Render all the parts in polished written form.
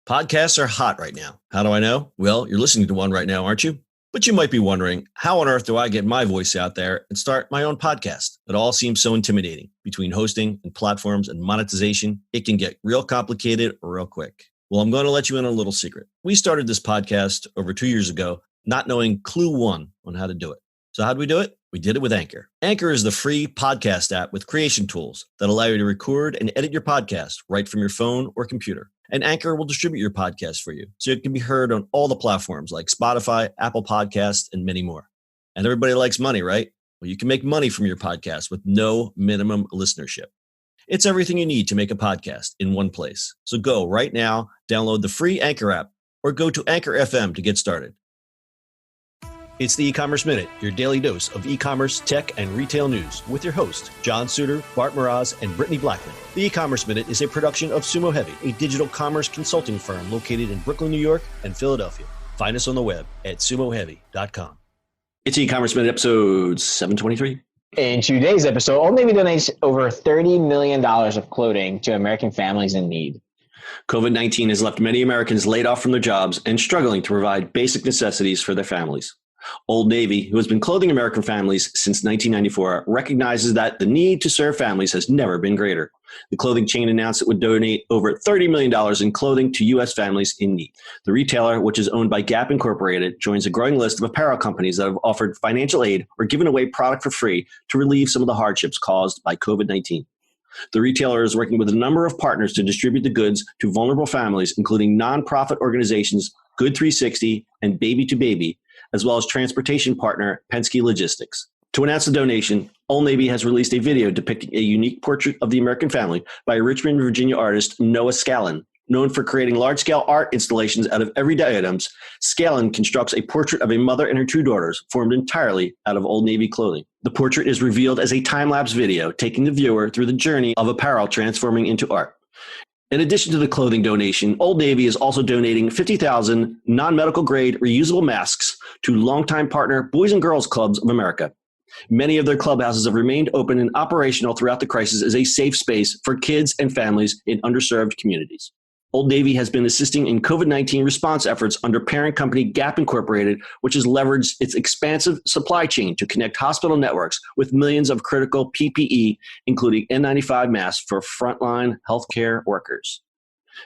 Podcasts are hot right now. How do I know? Well, you're listening to one right now, aren't you? But you might be wondering, how on earth do I get my voice out there and start my own podcast? It all seems so intimidating. Between hosting and platforms and monetization, it can get real complicated real quick. Well, I'm going to let you in on a little secret. We started this podcast over 2 years ago, not knowing clue one on how to do it. So how do we do it? We did it with Anchor. Anchor is the free podcast app with creation tools that allow you to record and edit your podcast right from your phone or computer. And Anchor will distribute your podcast for you, so it can be heard on all the platforms like Spotify, Apple Podcasts, and many more. And everybody likes money, right? Well, you can make money from your podcast with no minimum listenership. It's everything you need to make a podcast in one place. So go right now, download the free Anchor app, or go to Anchor FM to get started. It's the eCommerce Minute, your daily dose of e-commerce, tech, and retail news with your host, John Suder, Bart, Mroz, and Brittany Blackman. The eCommerce Minute is a production of SUMO Heavy, a digital commerce consulting firm located in Brooklyn, New York, and Philadelphia. Find us on the web at sumoheavy.com. It's eCommerce Minute episode 723. In today's episode, Old Navy donates over $30 million of clothing to American families in need. COVID-19 has left many Americans laid off from their jobs and struggling to provide basic necessities for their families. Old Navy, who has been clothing American families since 1994, recognizes that the need to serve families has never been greater. The clothing chain announced it would donate over $30 million in clothing to U.S. families in need. The retailer, which is owned by Gap Incorporated, joins a growing list of apparel companies that have offered financial aid or given away product for free to relieve some of the hardships caused by COVID-19. The retailer is working with a number of partners to distribute the goods to vulnerable families, including nonprofit organizations Good360 and Baby2Baby, as well as transportation partner Penske Logistics. To announce the donation, Old Navy has released a video depicting a unique portrait of the American family by Richmond, Virginia artist Noah Scallon. Known for creating large-scale art installations out of everyday items, Scallon constructs a portrait of a mother and her two daughters formed entirely out of Old Navy clothing. The portrait is revealed as a time-lapse video, taking the viewer through the journey of apparel transforming into art. In addition to the clothing donation, Old Navy is also donating 50,000 non-medical grade reusable masks to longtime partner Boys and Girls Clubs of America. Many of their clubhouses have remained open and operational throughout the crisis as a safe space for kids and families in underserved communities. Old Navy has been assisting in COVID-19 response efforts under parent company Gap Incorporated, which has leveraged its expansive supply chain to connect hospital networks with millions of critical PPE, including N95 masks for frontline healthcare workers.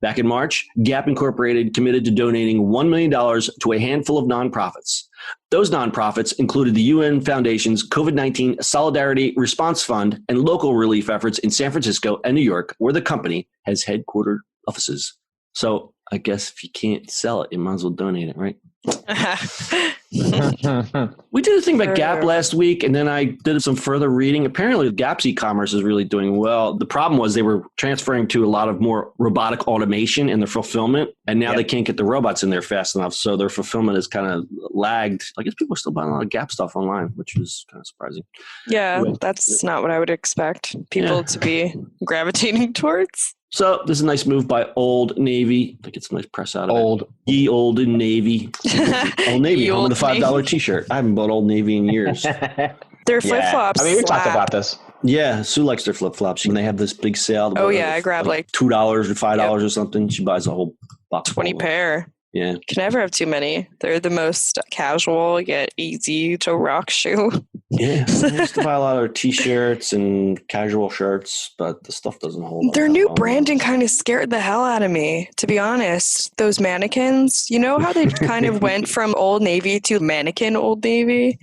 Back in March, Gap Incorporated committed to donating $1 million to a handful of nonprofits. Those nonprofits included the UN Foundation's COVID-19 Solidarity Response Fund and local relief efforts in San Francisco and New York, where the company has headquartered offices. So I guess if you can't sell it, you might as well donate it, right? We did a thing about Gap last week, and then I did some further reading. Apparently, Gap's e-commerce is really doing well. The problem was they were transferring to a lot of more robotic automation in their fulfillment, and now they can't get the robots in there fast enough, so their fulfillment is kind of lagged. I guess people are still buying a lot of Gap stuff online, which is kind of surprising. Yeah, that's not what I would expect people to be gravitating towards. So this is a nice move by Old Navy. I get some nice press out of it. Ye Old Navy. Old Navy, home of the $5 t-shirt. I haven't bought Old Navy in years. Their flip-flops. I mean, we talked about this. Yeah, Sue likes their flip-flops. When they have this big sale. I grab like $2 or $5 or something. She buys a whole box. 20 pair. Yeah. Can never have too many. They're the most casual yet easy to rock shoe. Yeah. I used to buy a lot of t-shirts and casual shirts, but the stuff doesn't hold up. Their new branding kind of scared the hell out of me, to be honest. Those mannequins, you know how they kind of went from Old Navy to mannequin Old Navy?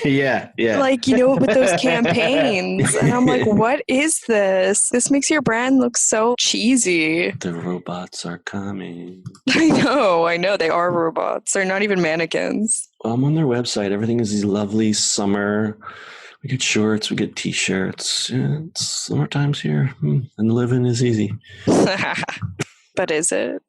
Yeah. Like, with those campaigns. And I'm like, what is this? This makes your brand look so cheesy. The robots are coming. I know. They are robots. They're not even mannequins. I'm on their website. Everything is these lovely summer. We get shorts. We get t-shirts. Yeah, it's summertime's here. And living is easy. But is it?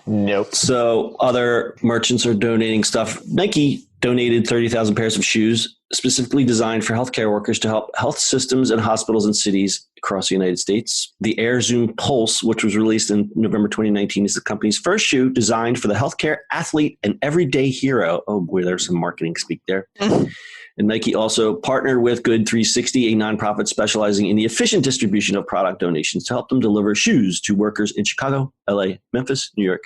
Nope. So other merchants are donating stuff. Nike donated 30,000 pairs of shoes specifically designed for healthcare workers to help health systems and hospitals and cities across the United States. The Air Zoom Pulse, which was released in November 2019, is the company's first shoe designed for the healthcare athlete and everyday hero. Oh boy, there's some marketing speak there. And Nike also partnered with Good360, a nonprofit specializing in the efficient distribution of product donations to help them deliver shoes to workers in Chicago, LA, Memphis, New York,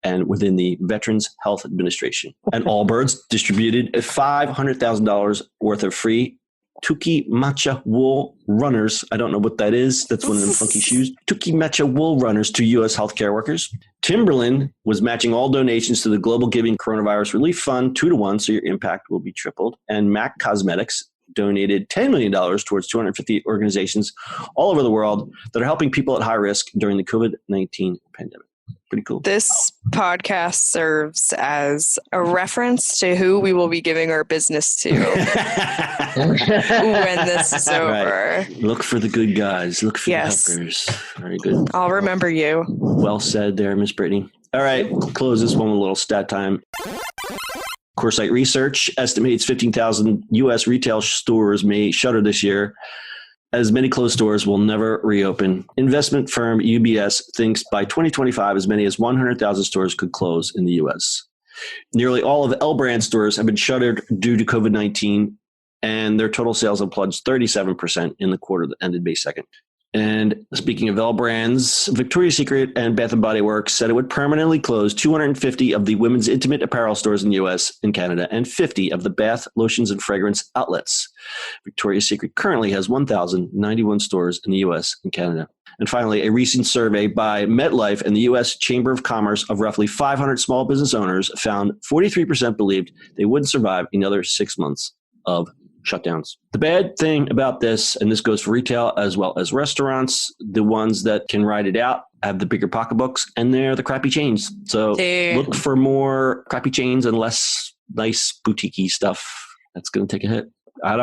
and within the Veterans Health Administration. And Allbirds distributed $500,000 worth of free Tuki Matcha wool runners. I don't know what that is. That's one of them funky shoes. Tuki Matcha wool runners to U.S. healthcare workers. Timberland was matching all donations to the Global Giving Coronavirus Relief Fund 2-to-1, so your impact will be tripled. And MAC Cosmetics donated $10 million towards 250 organizations all over the world that are helping people at high risk during the COVID-19 pandemic. Pretty cool. This podcast serves as a reference to who we will be giving our business to when this is over. Right. Look for the good guys. Look for the helpers. Very good. I'll remember you. Well said there, Miss Brittany. All right, we'll close this one with a little stat time. Coresight Research estimates 15,000 U.S. retail stores may shutter this year, as many closed stores will never reopen. Investment firm UBS thinks by 2025, as many as 100,000 stores could close in the U.S. Nearly all of L brand stores have been shuttered due to COVID-19, and their total sales have plunged 37% in the quarter that ended May 2nd. And speaking of L brands, Victoria's Secret and Bath & Body Works said it would permanently close 250 of the women's intimate apparel stores in the U.S. and Canada and 50 of the bath, lotions, and fragrance outlets. Victoria's Secret currently has 1,091 stores in the U.S. and Canada. And finally, a recent survey by MetLife and the U.S. Chamber of Commerce of roughly 500 small business owners found 43% believed they wouldn't survive another 6 months of shutdowns. The bad thing about this, and this goes for retail as well as restaurants, the ones that can ride it out have the bigger pocketbooks, and they're the crappy chains. So look for more crappy chains and less nice boutique-y stuff. That's going to take a hit. I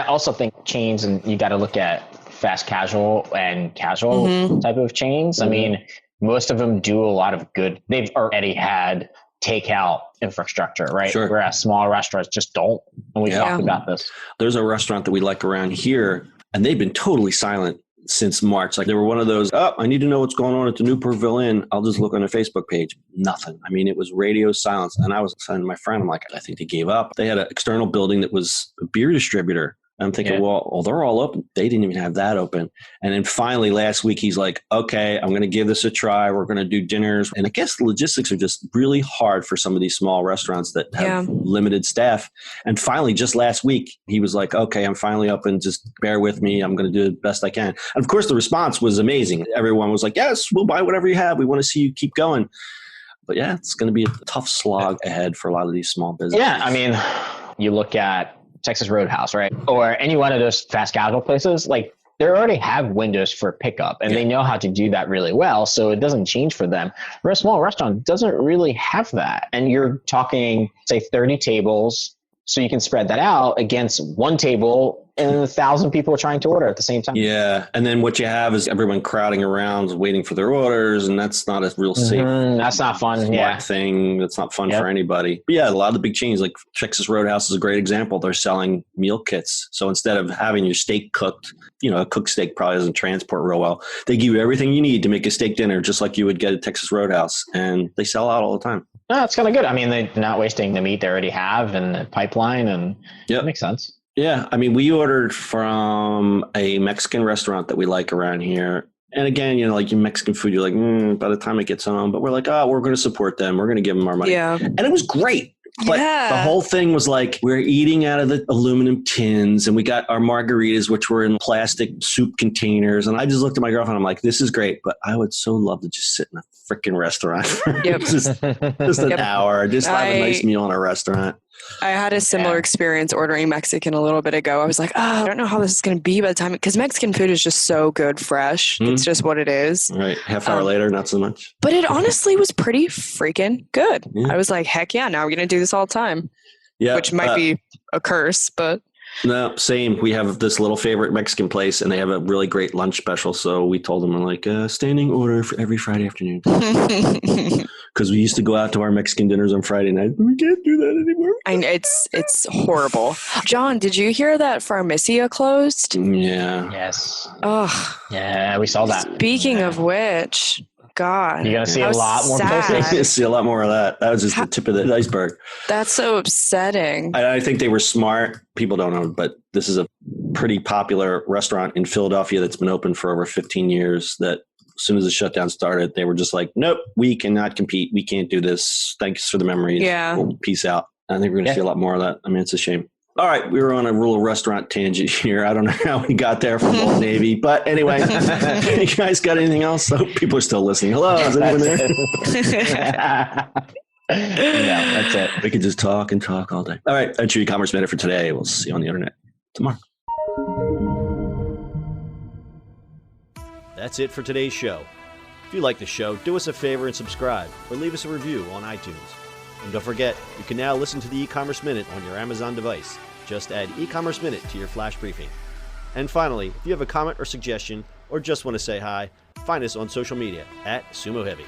also think chains, and you got to look at fast casual and casual type of chains. I mean, most of them do a lot of good. They've already had takeout infrastructure, right? Sure. Whereas small restaurants just don't. And we talked about this. There's a restaurant that we like around here, and they've been totally silent since March. Like they were one of those, I need to know what's going on at the Newportville Inn. I'll just look on their Facebook page. Nothing. I mean, it was radio silence. And I was saying to my friend, I'm like, I think they gave up. They had an external building that was a beer distributor. I'm thinking, well, they're all open. They didn't even have that open. And then finally last week, he's like, okay, I'm going to give this a try. We're going to do dinners. And I guess the logistics are just really hard for some of these small restaurants that have limited staff. And finally, just last week, he was like, okay, I'm finally open. Just bear with me. I'm going to do the best I can. And of course, the response was amazing. Everyone was like, yes, we'll buy whatever you have. We want to see you keep going. But yeah, it's going to be a tough slog ahead for a lot of these small businesses. Yeah, I mean, you look at Texas Roadhouse, right? Or any one of those fast casual places, like they already have windows for pickup and they know how to do that really well. So it doesn't change for them. Where a small restaurant doesn't really have that. And you're talking, say, 30 tables. So you can spread that out against one table and 1,000 people trying to order at the same time. Yeah. And then what you have is everyone crowding around waiting for their orders. And that's not a real safe. That's not fun. Thing. That's not fun for anybody. But yeah, a lot of the big chains like Texas Roadhouse is a great example. They're selling meal kits. So instead of having your steak cooked, a cooked steak probably doesn't transport real well. They give you everything you need to make a steak dinner, just like you would get at Texas Roadhouse. And they sell out all the time. No, it's kind of good. I mean, they're not wasting the meat they already have in the pipeline, and that makes sense. Yeah. I mean, we ordered from a Mexican restaurant that we like around here. And again, like your Mexican food, you're like, by the time it gets home, but we're like, we're going to support them. We're going to give them our money. Yeah. And it was great. But the whole thing was like, we're eating out of the aluminum tins and we got our margaritas, which were in plastic soup containers. And I just looked at my girlfriend. I'm like, this is great, but I would so love to just sit in a freaking restaurant for just an hour, just have a nice meal in a restaurant. I had a similar experience ordering Mexican a little bit ago. I was like, I don't know how this is going to be by the time, because Mexican food is just so good fresh. It's just what it is. Right. Half hour later, not so much. But it honestly was pretty freaking good. Yeah. I was like, heck yeah, now we're going to do this all the time. Yeah. Which might be a curse, but. No, same. We have this little favorite Mexican place and they have a really great lunch special. So we told them, we're like, standing order for every Friday afternoon. Because we used to go out to our Mexican dinners on Friday night. We can't do that anymore. It's horrible. John, did you hear that Pharmacia closed? Yeah. Yes. Oh. Yeah, we saw that. Speaking of which, God. You're going to see How a lot more sad. places. You see a lot more of that. That was just the tip of the iceberg. That's so upsetting. I think they were smart. People don't know, but this is a pretty popular restaurant in Philadelphia that's been open for over 15 years that as soon as the shutdown started, they were just like, nope, we cannot compete. We can't do this. Thanks for the memories. Yeah. Well, peace out. I think we're going to see a lot more of that. I mean, it's a shame. All right, we were on a rural restaurant tangent here. I don't know how we got there from Old Navy, but anyway, you guys got anything else? I hope people are still listening. Hello, is anyone there? No, that's it. We could just talk and talk all day. All right, that's your e-commerce minute for today. We'll see you on the internet tomorrow. That's it for today's show. If you like the show, do us a favor and subscribe or leave us a review on iTunes. And don't forget, you can now listen to the e-commerce minute on your Amazon device. Just add e-commerce minute to your flash briefing. And finally, if you have a comment or suggestion or just want to say hi, find us on social media at SUMO Heavy.